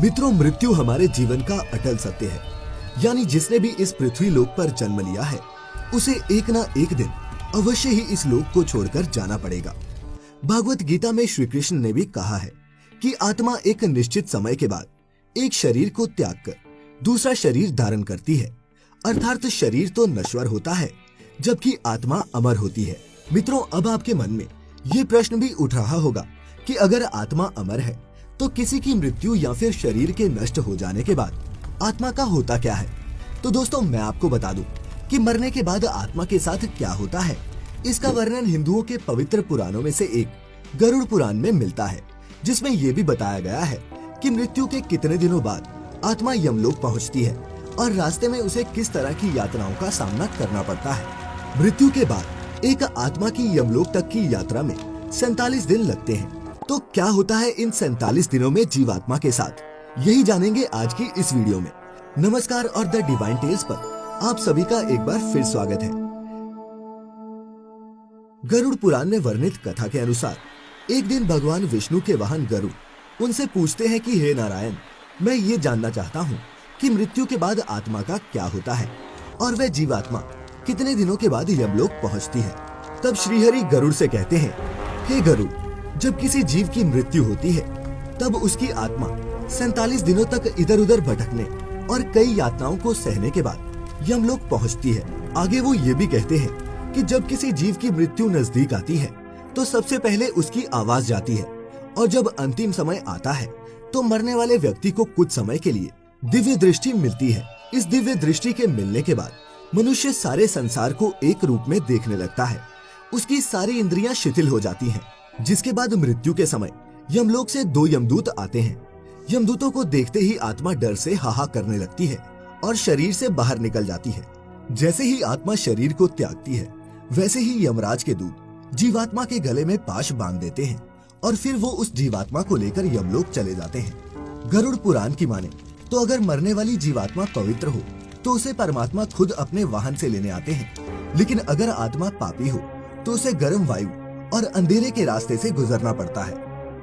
मित्रों, मृत्यु हमारे जीवन का अटल सत्य है। यानी जिसने भी इस पृथ्वी लोक पर जन्म लिया है उसे एक ना एक दिन अवश्य ही इस लोक को छोड़कर जाना पड़ेगा। भागवत गीता में श्री कृष्ण ने भी कहा है कि आत्मा एक निश्चित समय के बाद एक शरीर को त्याग कर दूसरा शरीर धारण करती है। अर्थात शरीर तो नश्वर होता है जबकि आत्मा अमर होती है। मित्रों, अब आपके मन में ये प्रश्न भी उठ रहा होगा कि अगर आत्मा अमर है तो किसी की मृत्यु या फिर शरीर के नष्ट हो जाने के बाद आत्मा का होता क्या है। तो दोस्तों, मैं आपको बता दूं कि मरने के बाद आत्मा के साथ क्या होता है। इसका वर्णन हिंदुओं के पवित्र पुराणों में से एक गरुड़ पुराण में मिलता है, जिसमें ये भी बताया गया है कि मृत्यु के कितने दिनों बाद आत्मा यमलोक पहुंचती है और रास्ते में उसे किस तरह की यातनाओं का सामना करना पड़ता है। मृत्यु के बाद एक आत्मा की यमलोक तक की यात्रा में 47 दिन लगते हैं। तो क्या होता है इन 47 दिनों में जीवात्मा के साथ, यही जानेंगे आज की इस वीडियो में। नमस्कार और द डिवाइन टेल्स पर आप सभी का एक बार फिर स्वागत है। गरुड़ पुराण में वर्णित कथा के अनुसार एक दिन भगवान विष्णु के वाहन गरुड़ उनसे पूछते हैं कि हे नारायण, मैं ये जानना चाहता हूँ कि मृत्यु के बाद आत्मा का क्या होता है और वह जीवात्मा कितने दिनों के बाद यमलोक पहुँचती है। तब श्रीहरि गरुड़ से कहते हैं, हे गरुड़, जब किसी जीव की मृत्यु होती है तब उसकी आत्मा 47 दिनों तक इधर उधर भटकने और कई यातनाओं को सहने के बाद यमलोक पहुंचती है। आगे वो ये भी कहते हैं कि जब किसी जीव की मृत्यु नजदीक आती है तो सबसे पहले उसकी आवाज जाती है और जब अंतिम समय आता है तो मरने वाले व्यक्ति को कुछ समय के लिए दिव्य दृष्टि मिलती है। इस दिव्य दृष्टि के मिलने के बाद मनुष्य सारे संसार को एक रूप में देखने लगता है। उसकी सारी इंद्रियां शिथिल हो जाती हैं, जिसके बाद मृत्यु के समय यमलोक से 2 यमदूत आते हैं। यमदूतों को देखते ही आत्मा डर से हाहा करने लगती है और शरीर से बाहर निकल जाती है। जैसे ही आत्मा शरीर को त्यागती है वैसे ही यमराज के दूत जीवात्मा के गले में पाश बांध देते हैं और फिर वो उस जीवात्मा को लेकर यमलोक चले जाते हैं। गरुड़ पुराण की माने तो अगर मरने वाली जीवात्मा पवित्र हो तो उसे परमात्मा खुद अपने वाहन से लेने आते हैं, लेकिन अगर आत्मा पापी हो तो उसे गर्म वायु और अंधेरे के रास्ते से गुजरना पड़ता है।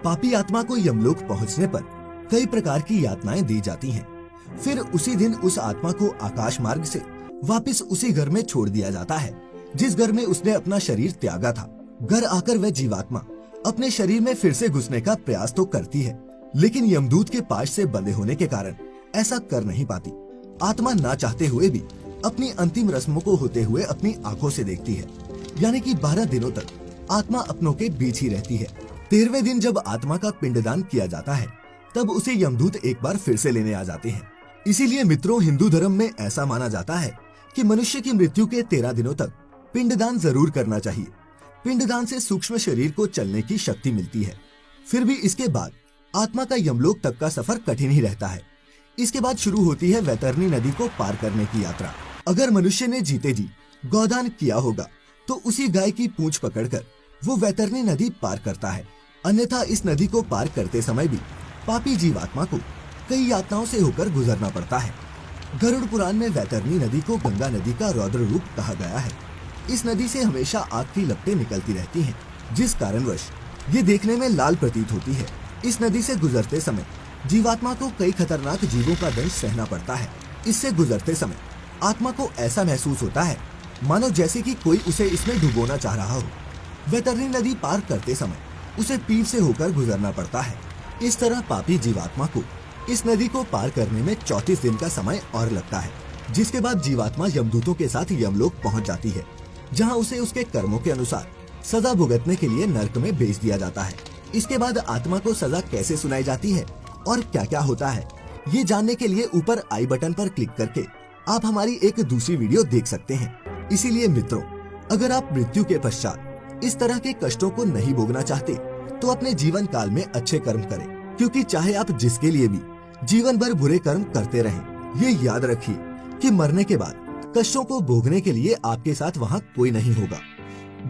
पापी आत्मा को यमलोक पहुंचने पर कई प्रकार की यातनाएं दी जाती हैं। फिर उसी दिन उस आत्मा को आकाश मार्ग से वापस उसी घर में छोड़ दिया जाता है जिस घर में उसने अपना शरीर त्यागा था। घर आकर वह जीवात्मा अपने शरीर में फिर से घुसने का प्रयास तो करती है, लेकिन यमदूत के पाश से बंधे होने के कारण ऐसा कर नहीं पाती। आत्मा ना चाहते हुए भी अपनी अंतिम रस्मों को होते हुए अपनी आंखों से देखती है, यानी कि 12 दिनों तक आत्मा अपनों के बीच ही रहती है। 13वें दिन जब आत्मा का पिंडदान किया जाता है तब उसे यमदूत एक बार फिर से लेने आ जाते हैं। इसीलिए मित्रों, हिंदू धर्म में ऐसा माना जाता है कि मनुष्य की मृत्यु के 13 दिनों तक पिंडदान जरूर करना चाहिए। पिंडदान से सूक्ष्म शरीर को चलने की शक्ति मिलती है। फिर भी इसके बाद आत्मा का यमलोक तक का सफर कठिन ही रहता है। इसके बाद शुरू होती है वैतरणी नदी को पार करने की यात्रा। अगर मनुष्य ने जीते जी गौदान किया होगा तो उसी गाय की पूंछ पकड़कर वो वैतरणी नदी पार करता है। अन्यथा इस नदी को पार करते समय भी पापी जीवात्मा को कई यातनाओं से होकर गुजरना पड़ता है। गरुड़ पुराण में वैतरणी नदी को गंगा नदी का रौद्र रूप कहा गया है। इस नदी से हमेशा आग की लपटें निकलती रहती हैं, जिस कारणवश ये देखने में लाल प्रतीत होती है। इस नदी से गुजरते समय जीवात्मा को कई खतरनाक जीवों का दंश सहना पड़ता है। इससे गुजरते समय आत्मा को ऐसा महसूस होता है मानो जैसे कि कोई उसे इसमें डुबोना चाह रहा हो। वैतरणी नदी पार करते समय उसे पीठ से होकर गुजरना पड़ता है। इस तरह पापी जीवात्मा को इस नदी को पार करने में 34 दिन का समय और लगता है, जिसके बाद जीवात्मा यमदूतों के साथ यमलोक पहुंच जाती है, जहां उसे उसके कर्मों के अनुसार सजा भुगतने के लिए नर्क में भेज दिया जाता है। इसके बाद आत्मा को सजा कैसे सुनाई जाती है और क्या क्या होता है, ये जानने के लिए ऊपर आई बटन पर क्लिक करके आप हमारी एक दूसरी वीडियो देख सकते हैं। इसीलिए मित्रों, अगर आप मृत्यु के पश्चात इस तरह के कष्टों को नहीं भोगना चाहते तो अपने जीवन काल में अच्छे कर्म करें, क्योंकि चाहे आप जिसके लिए भी जीवन भर बुरे कर्म करते रहें, ये याद रखिए कि मरने के बाद कष्टों को भोगने के लिए आपके साथ वहाँ कोई नहीं होगा।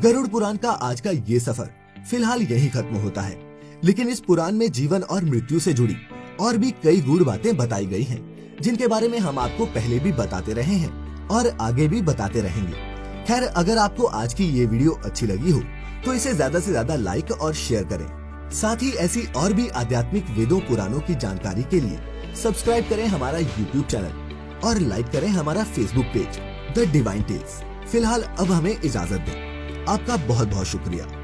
गरुड़ पुराण का आज का ये सफर फिलहाल यही खत्म होता है, लेकिन इस पुराण में जीवन और मृत्यु से जुड़ी और भी कई गूढ़ बातें बताई गई हैं, जिनके बारे में हम आपको पहले भी बताते रहे हैं और आगे भी बताते रहेंगे। खैर, अगर आपको आज की ये वीडियो अच्छी लगी हो तो इसे ज्यादा से ज्यादा लाइक और शेयर करें। साथ ही ऐसी और भी आध्यात्मिक वेदों पुराणों की जानकारी के लिए सब्सक्राइब करें हमारा YouTube चैनल और लाइक करें हमारा Facebook page the divine tales. फिलहाल अब हमें इजाजत दें। आपका बहुत बहुत शुक्रिया।